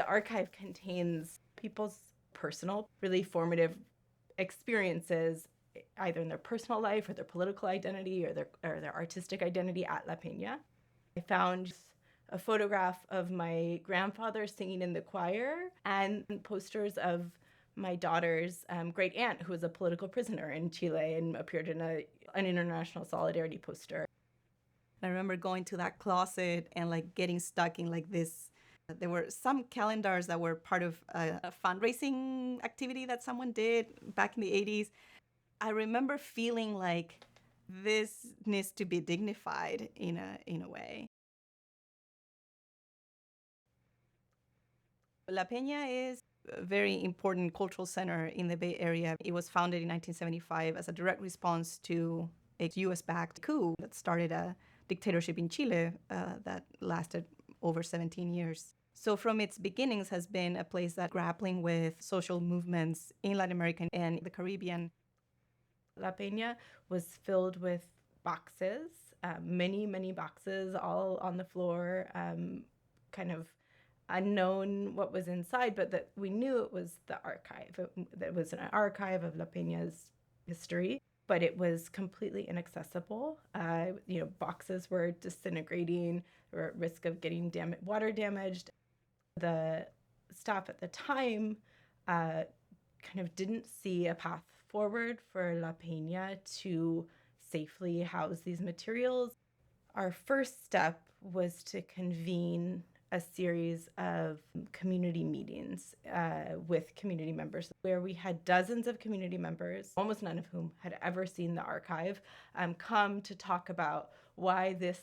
The archive contains people's personal, really formative experiences, either in their personal life or their political identity or their artistic identity at La Peña. I found a photograph of my grandfather singing in the choir and posters of my daughter's great aunt, who was a political prisoner in Chile and appeared in an international solidarity poster. I remember going to that closet and like getting stuck in like this. There were some calendars that were part of a fundraising activity that someone did back in the 80s. I remember feeling like this needs to be dignified in a way. La Peña is a very important cultural center in the Bay Area. It was founded in 1975 as a direct response to a US-backed coup that started a dictatorship in Chile that lasted over 17 years. So from its beginnings has been a place that grappling with social movements in Latin America and the Caribbean. La Peña was filled with boxes, many boxes, all on the floor, kind of unknown what was inside, but that we knew it was the archive. That was an archive of La Peña's history, but it was completely inaccessible. Boxes were disintegrating, or at risk of getting water damaged. The staff at the time kind of didn't see a path forward for La Peña to safely house these materials. Our first step was to convene a series of community meetings with community members, where we had dozens of community members, almost none of whom had ever seen the archive, come to talk about why this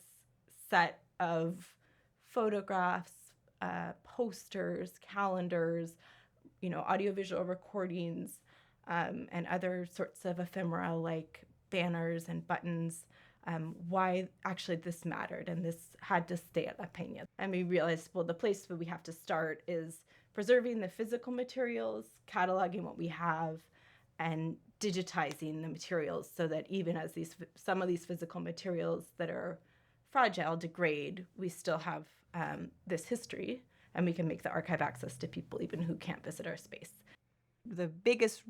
set of photographs, posters, calendars, audiovisual recordings, and other sorts of ephemera like banners and buttons, why actually this mattered and this had to stay at La Peña. And we realized, well, the place where we have to start is preserving the physical materials, cataloging what we have, and digitizing the materials so that even as some of these physical materials that are fragile degrade, we still have this history, and we can make the archive access to people even who can't visit our space. The biggest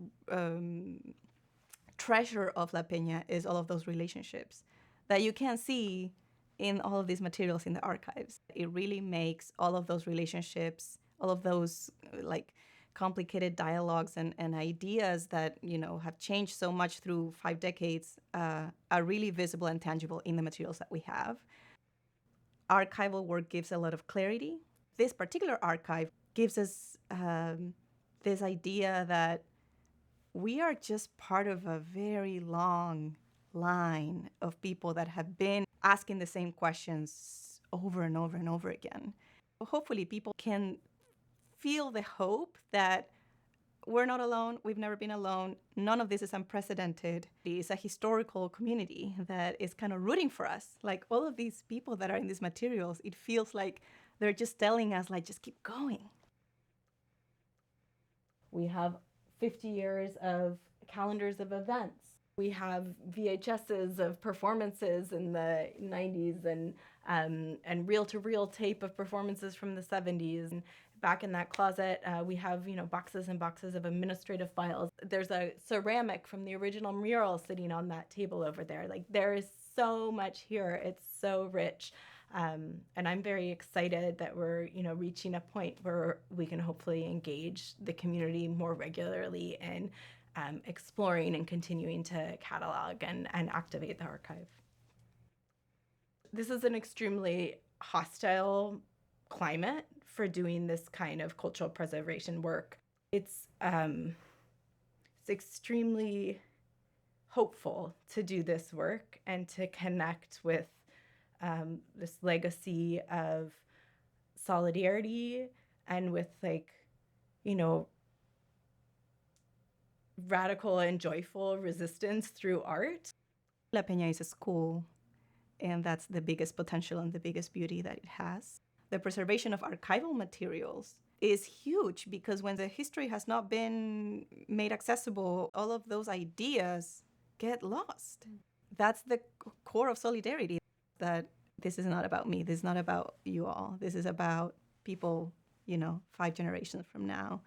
treasure of La Peña is all of those relationships that you can see in all of these materials in the archives. It really makes all of those relationships, all of those like complicated dialogues and ideas that have changed so much through 5 decades are really visible and tangible in the materials that we have. Archival work gives a lot of clarity. This particular archive gives us this idea that we are just part of a very long line of people that have been asking the same questions over and over and over again. Hopefully people can feel the hope that we're not alone, we've never been alone, none of this is unprecedented. It's a historical community that is kind of rooting for us. Like all of these people that are in these materials, it feels like they're just telling us, like, just keep going. We have 50 years of calendars of events. We have VHSs of performances in the 90s and reel-to-reel tape of performances from the 70s. And back in that closet, we have boxes and boxes of administrative files. There's a ceramic from the original mural sitting on that table over there. Like, there is so much here. It's so rich. And I'm very excited that we're reaching a point where we can hopefully engage the community more regularly in exploring and continuing to catalog and activate the archive. This is an extremely hostile climate for doing this kind of cultural preservation work. It's extremely hopeful to do this work and to connect with this legacy of solidarity and with radical and joyful resistance through art. La Peña is a school, and that's the biggest potential and the biggest beauty that it has. The preservation of archival materials is huge because when the history has not been made accessible, all of those ideas get lost. That's the core of solidarity, that this is not about me, this is not about you all, this is about people 5 generations from now.